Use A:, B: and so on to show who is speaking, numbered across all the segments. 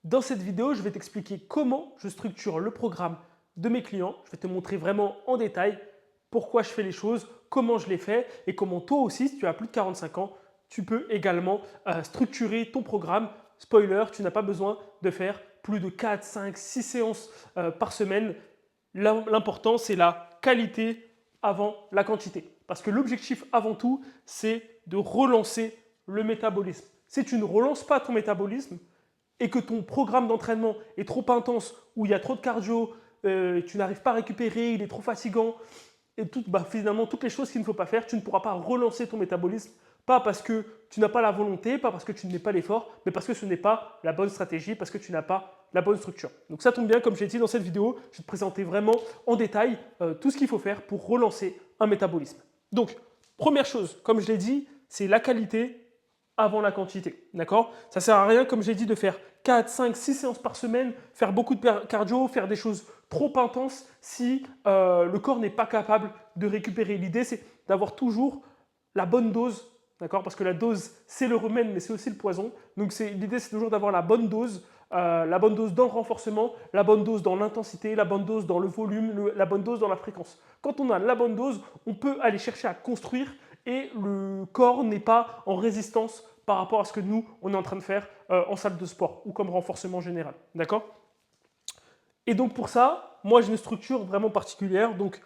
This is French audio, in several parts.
A: Dans cette vidéo, je vais t'expliquer comment je structure le programme de mes clients. Je vais te montrer vraiment en détail pourquoi je fais les choses, comment je les fais et comment toi aussi, si tu as plus de 45 ans, tu peux également structurer ton programme. Spoiler, tu n'as pas besoin de faire plus de 4, 5, 6 séances par semaine. L'important, c'est la qualité avant la quantité. Parce que l'objectif avant tout, c'est de relancer le métabolisme. Si tu ne relances pas ton métabolisme, et que ton programme d'entraînement est trop intense, où il y a trop de cardio, tu n'arrives pas à récupérer, il est trop fatigant, et finalement toutes les choses qu'il ne faut pas faire, tu ne pourras pas relancer ton métabolisme, pas parce que tu n'as pas la volonté, pas parce que tu ne mets pas l'effort, mais parce que ce n'est pas la bonne stratégie, parce que tu n'as pas la bonne structure. Donc ça tombe bien, comme j'ai dit dans cette vidéo, je vais te présenter vraiment en détail tout ce qu'il faut faire pour relancer un métabolisme. Donc, première chose, comme je l'ai dit, c'est la qualité avant la quantité. D'accord? Ça ne sert à rien, comme j'ai dit, de faire 4, 5, 6 séances par semaine, faire beaucoup de cardio, faire des choses trop intenses si le corps n'est pas capable de récupérer. L'idée, c'est d'avoir toujours la bonne dose, d'accord? Parce que la dose, c'est le remède, mais c'est aussi le poison. Donc l'idée, c'est toujours d'avoir la bonne dose dans le renforcement, la bonne dose dans l'intensité, la bonne dose dans le volume, la bonne dose dans la fréquence. Quand on a la bonne dose, on peut aller chercher à construire et le corps n'est pas en résistance par rapport à ce que nous, on est en train de faire en salle de sport ou comme renforcement général. D'accord? Et donc pour ça, moi j'ai une structure vraiment particulière. Donc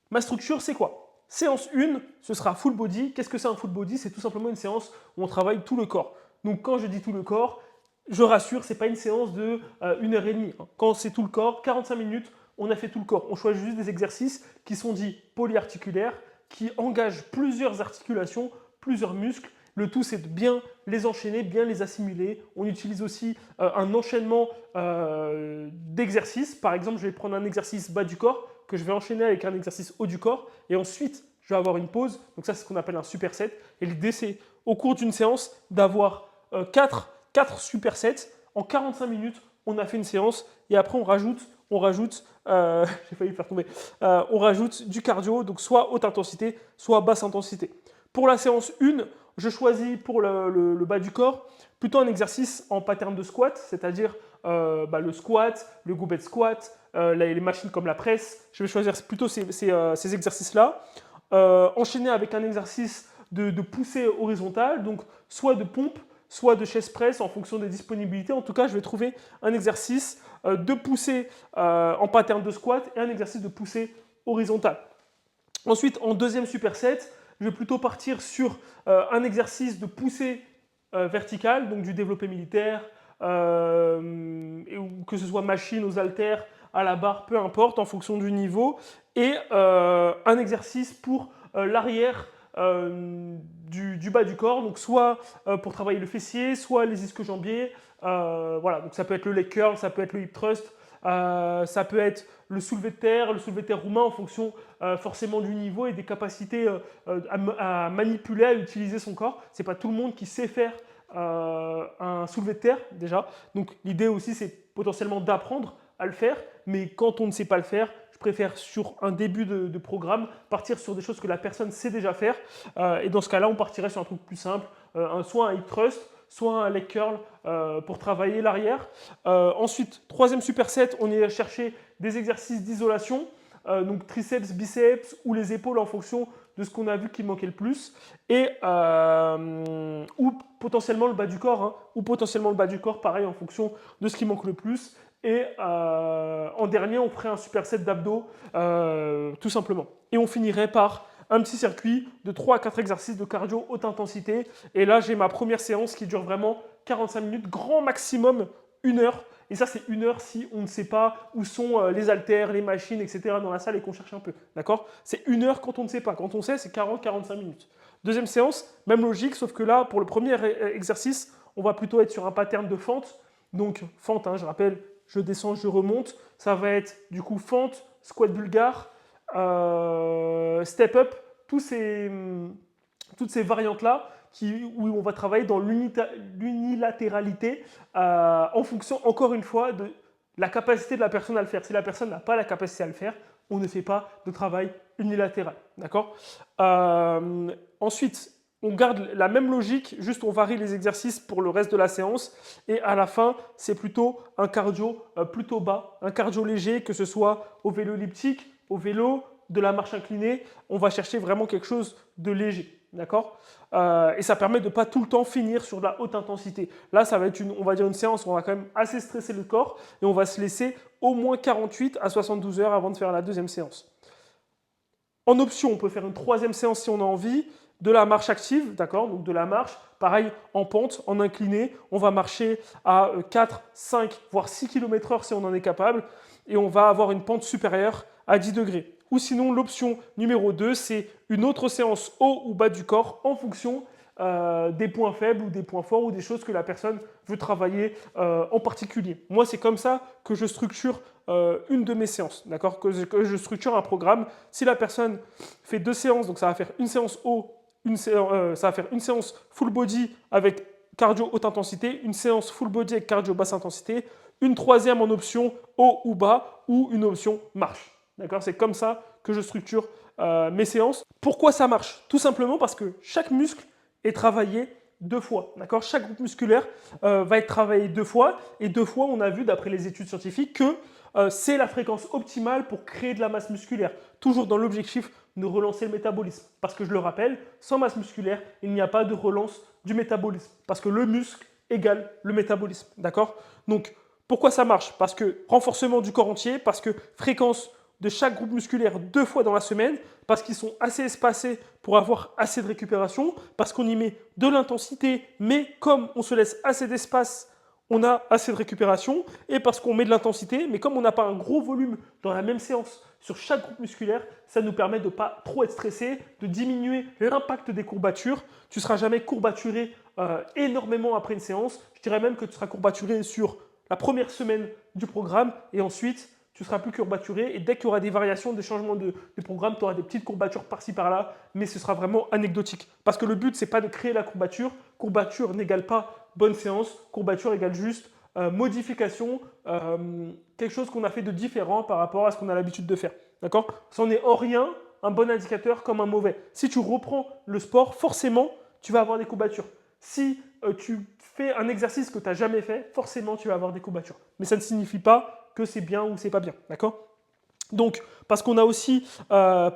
A: ma structure, c'est quoi? Séance 1, ce sera full body. Qu'est-ce que c'est un full body? C'est tout simplement une séance où on travaille tout le corps. Donc quand je dis tout le corps, je rassure, ce n'est pas une séance de 1 heure et demie. Quand c'est tout le corps, 45 minutes, on a fait tout le corps. On choisit juste des exercices qui sont dits polyarticulaires, qui engagent plusieurs articulations, plusieurs muscles. Le tout, c'est de bien les enchaîner, bien les assimiler. On utilise aussi un enchaînement d'exercices. Par exemple, je vais prendre un exercice bas du corps que je vais enchaîner avec un exercice haut du corps. Et ensuite, je vais avoir une pause. Donc ça, c'est ce qu'on appelle un superset. Et l'idée, c'est au cours d'une séance d'avoir 4 supersets. En 45 minutes, on a fait une séance. Et après, j'ai failli faire tomber, on rajoute du cardio, donc soit haute intensité, soit basse intensité. Pour la séance 1, je choisis pour le bas du corps plutôt un exercice en pattern de squat, c'est-à-dire le squat, le goubet squat, les machines comme la presse. Je vais choisir plutôt ces exercices-là. Enchaîner avec un exercice de poussée horizontale, donc soit de pompe, soit de chaise presse en fonction des disponibilités. En tout cas, je vais trouver un exercice de poussée en pattern de squat et un exercice de poussée horizontale. Ensuite, en deuxième superset, je vais plutôt partir sur un exercice de poussée verticale, donc du développé militaire, que ce soit machine, aux haltères, à la barre, peu importe, en fonction du niveau, et un exercice pour l'arrière du bas du corps, donc soit pour travailler le fessier, soit les ischio-jambiers. Voilà, donc ça peut être le leg curl, ça peut être le hip thrust, ça peut être le soulevé de terre roumain en fonction forcément du niveau et des capacités à manipuler, à utiliser son corps. Ce n'est pas tout le monde qui sait faire un soulevé de terre déjà. Donc l'idée aussi, c'est potentiellement d'apprendre à le faire, mais quand on ne sait pas le faire, je préfère sur un début de programme partir sur des choses que la personne sait déjà faire. Et dans ce cas-là, on partirait sur un truc plus simple, soit un hip thrust, soit un leg curl pour travailler l'arrière. Ensuite, troisième superset, on est chercher des exercices d'isolation, donc triceps, biceps ou les épaules en fonction de ce qu'on a vu qui manquait le plus, et ou potentiellement le bas du corps, ou potentiellement le bas du corps, pareil en fonction de ce qui manque le plus. Et en dernier, on ferait un superset d'abdos, tout simplement. Et on finirait par un petit circuit de 3 à 4 exercices de cardio haute intensité. Et là, j'ai ma première séance qui dure vraiment 45 minutes, grand maximum 1 heure. Et ça, c'est 1 heure si on ne sait pas où sont les haltères, les machines, etc. dans la salle et qu'on cherche un peu. D'accord? C'est 1 heure quand on ne sait pas. Quand on sait, c'est 40-45 minutes. Deuxième séance, même logique, sauf que là, pour le premier exercice, on va plutôt être sur un pattern de fente. Donc, fente, je rappelle, je descends, je remonte. Ça va être du coup fente, squat bulgare, step up, toutes ces variantes-là où on va travailler dans l'unilatéralité en fonction, encore une fois, de la capacité de la personne à le faire. Si la personne n'a pas la capacité à le faire, on ne fait pas de travail unilatéral. D'accord? Ensuite, on garde la même logique, juste on varie les exercices pour le reste de la séance. Et à la fin, c'est plutôt un cardio plutôt bas, un cardio léger, que ce soit au vélo elliptique, au vélo, de la marche inclinée. On va chercher vraiment quelque chose de léger. D'accord? Et ça permet de ne pas tout le temps finir sur de la haute intensité. Là, ça va être on va dire une séance où on va quand même assez stresser le corps et on va se laisser au moins 48 à 72 heures avant de faire la deuxième séance. En option, on peut faire une troisième séance si on a envie, de la marche active, d'accord? Donc de la marche, pareil, en pente, en incliné. On va marcher à 4, 5, voire 6 km/h si on en est capable. Et on va avoir une pente supérieure à 10 degrés. Ou sinon, l'option numéro 2, c'est une autre séance haut ou bas du corps en fonction des points faibles ou des points forts ou des choses que la personne veut travailler en particulier. Moi, c'est comme ça que je structure une de mes séances, d'accord? Que je structure un programme. Si la personne fait 2 séances, donc ça va faire une séance haut, ça va faire une séance full body avec cardio haute intensité, une séance full body avec cardio basse intensité, une troisième en option haut ou bas ou une option marche. D'accord? C'est comme ça que je structure mes séances. Pourquoi ça marche? Tout simplement parce que chaque muscle est travaillé 2 fois. D'accord? Chaque groupe musculaire va être travaillé 2 fois. Et 2 fois, on a vu, d'après les études scientifiques, que c'est la fréquence optimale pour créer de la masse musculaire. Toujours dans l'objectif de relancer le métabolisme. Parce que je le rappelle, sans masse musculaire, il n'y a pas de relance du métabolisme. Parce que le muscle égale le métabolisme. D'accord? Donc, pourquoi ça marche? Parce que renforcement du corps entier, parce que fréquence de chaque groupe musculaire 2 fois dans la semaine, parce qu'ils sont assez espacés pour avoir assez de récupération, parce qu'on y met de l'intensité, mais comme on se laisse assez d'espace, on a assez de récupération, et parce qu'on met de l'intensité, mais comme on n'a pas un gros volume dans la même séance sur chaque groupe musculaire, ça nous permet de ne pas trop être stressé, de diminuer l'impact des courbatures. Tu ne seras jamais courbaturé énormément après une séance. Je dirais même que tu seras courbaturé sur la première semaine du programme, et ensuite, tu seras plus courbaturé. Et dès qu'il y aura des variations, des changements de programme, tu auras des petites courbatures par-ci par-là, mais ce sera vraiment anecdotique. Parce que le but, ce n'est pas de créer la courbature. Courbature n'égale pas bonne séance. Courbature égale juste modification, quelque chose qu'on a fait de différent par rapport à ce qu'on a l'habitude de faire. D'accord? Ça n'est en rien un bon indicateur comme un mauvais. Si tu reprends le sport, forcément, tu vas avoir des courbatures. Si tu fais un exercice que tu n'as jamais fait, forcément, tu vas avoir des courbatures. Mais ça ne signifie pas que c'est bien ou c'est pas bien, d'accord? Donc, parce qu'on a aussi,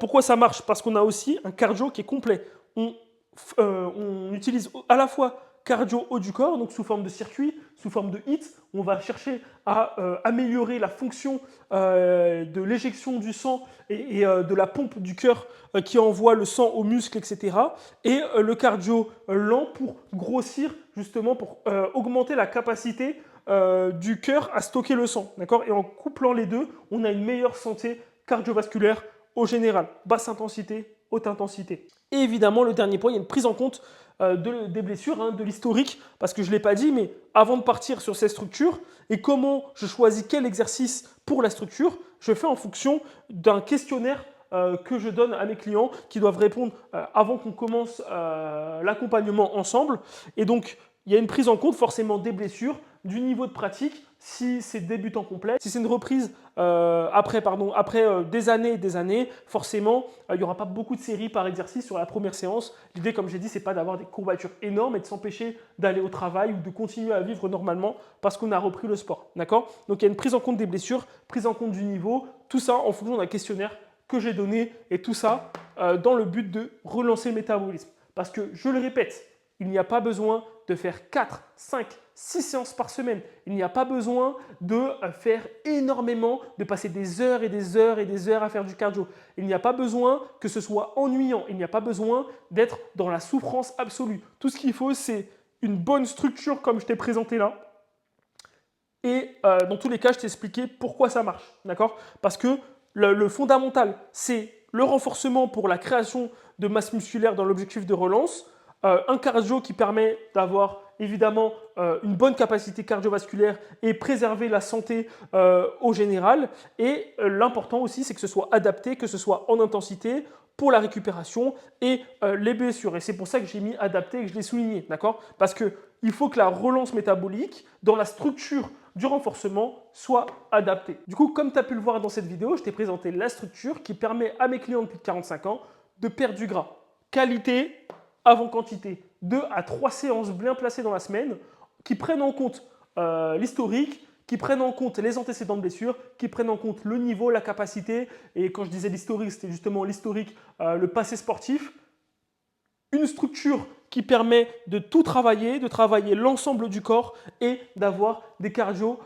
A: pourquoi ça marche? Parce qu'on a aussi un cardio qui est complet. On utilise à la fois cardio haut du corps, donc sous forme de circuit, sous forme de HIIT. On va chercher à améliorer la fonction de l'éjection du sang et de la pompe du cœur qui envoie le sang aux muscles, etc. Et le cardio lent pour grossir, justement, pour augmenter la capacité du cœur à stocker le sang. D'accord? Et en couplant les deux, on a une meilleure santé cardiovasculaire au général. Basse intensité, haute intensité. Et évidemment, le dernier point, il y a une prise en compte des blessures, hein, de l'historique, parce que je ne l'ai pas dit, mais avant de partir sur ces structures et comment je choisis quel exercice pour la structure, je fais en fonction d'un questionnaire que je donne à mes clients qui doivent répondre avant qu'on commence l'accompagnement ensemble. Et donc, il y a une prise en compte forcément des blessures, du niveau de pratique, si c'est débutant complet. Si c'est une reprise après des années et des années, forcément, il n'y aura pas beaucoup de séries par exercice sur la première séance. L'idée, comme j'ai dit, ce n'est pas d'avoir des courbatures énormes et de s'empêcher d'aller au travail ou de continuer à vivre normalement parce qu'on a repris le sport. D'accord? Donc, il y a une prise en compte des blessures, prise en compte du niveau, tout ça en fonction d'un questionnaire que j'ai donné et tout ça dans le but de relancer le métabolisme. Parce que, je le répète, il n'y a pas besoin de faire 4, 5, 6 séances par semaine. Il n'y a pas besoin de faire énormément, de passer des heures et des heures et des heures à faire du cardio. Il n'y a pas besoin que ce soit ennuyant. Il n'y a pas besoin d'être dans la souffrance absolue. Tout ce qu'il faut, c'est une bonne structure comme je t'ai présenté là. Et dans tous les cas, je t'ai expliqué pourquoi ça marche. D'accord? Parce que le fondamental, c'est le renforcement pour la création de masse musculaire dans l'objectif de relance. Un cardio qui permet d'avoir évidemment une bonne capacité cardiovasculaire et préserver la santé au général. Et l'important aussi, c'est que ce soit adapté, que ce soit en intensité pour la récupération et les blessures. Et c'est pour ça que j'ai mis adapté et que je l'ai souligné, d'accord? Parce qu'il faut que la relance métabolique dans la structure du renforcement soit adaptée. Du coup, comme tu as pu le voir dans cette vidéo, je t'ai présenté la structure qui permet à mes clients de plus de 45 ans de perdre du gras. Qualité avant quantité, 2 à 3 séances bien placées dans la semaine qui prennent en compte l'historique, qui prennent en compte les antécédents de blessures, qui prennent en compte le niveau, la capacité. Et quand je disais l'historique, c'était justement l'historique, le passé sportif. Une structure qui permet de tout travailler, de travailler l'ensemble du corps et d'avoir des cardio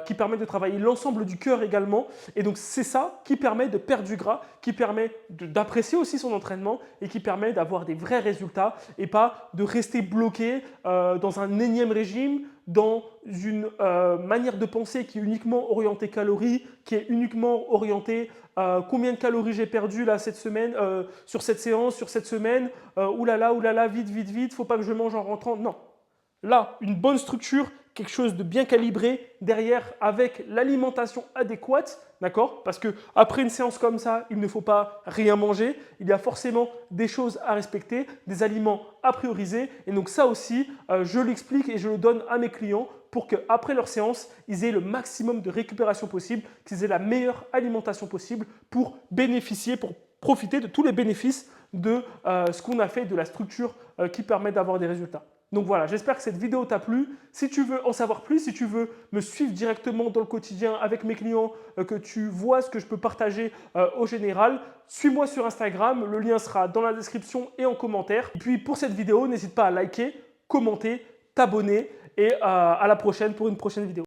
A: qui permettent de travailler l'ensemble du cœur également. Et donc, c'est ça qui permet de perdre du gras, qui permet d'apprécier aussi son entraînement et qui permet d'avoir des vrais résultats et pas de rester bloqué dans un énième régime, dans une manière de penser qui est uniquement orientée calories, qui est uniquement orientée combien de calories j'ai perdu là cette semaine, sur cette séance, sur cette semaine, oulala, vite, vite, vite, faut pas que je mange en rentrant. Non. Là, une bonne structure, quelque chose de bien calibré derrière avec l'alimentation adéquate, d'accord? Parce qu'après une séance comme ça, il ne faut pas rien manger. Il y a forcément des choses à respecter, des aliments à prioriser. Et donc ça aussi, je l'explique et je le donne à mes clients pour qu'après leur séance, ils aient le maximum de récupération possible, qu'ils aient la meilleure alimentation possible pour bénéficier, pour profiter de tous les bénéfices de ce qu'on a fait, de la structure qui permet d'avoir des résultats. Donc voilà, j'espère que cette vidéo t'a plu. Si tu veux en savoir plus, si tu veux me suivre directement dans le quotidien avec mes clients, que tu vois ce que je peux partager au général, suis-moi sur Instagram. Le lien sera dans la description et en commentaire. Et puis pour cette vidéo, n'hésite pas à liker, commenter, t'abonner et à la prochaine pour une prochaine vidéo.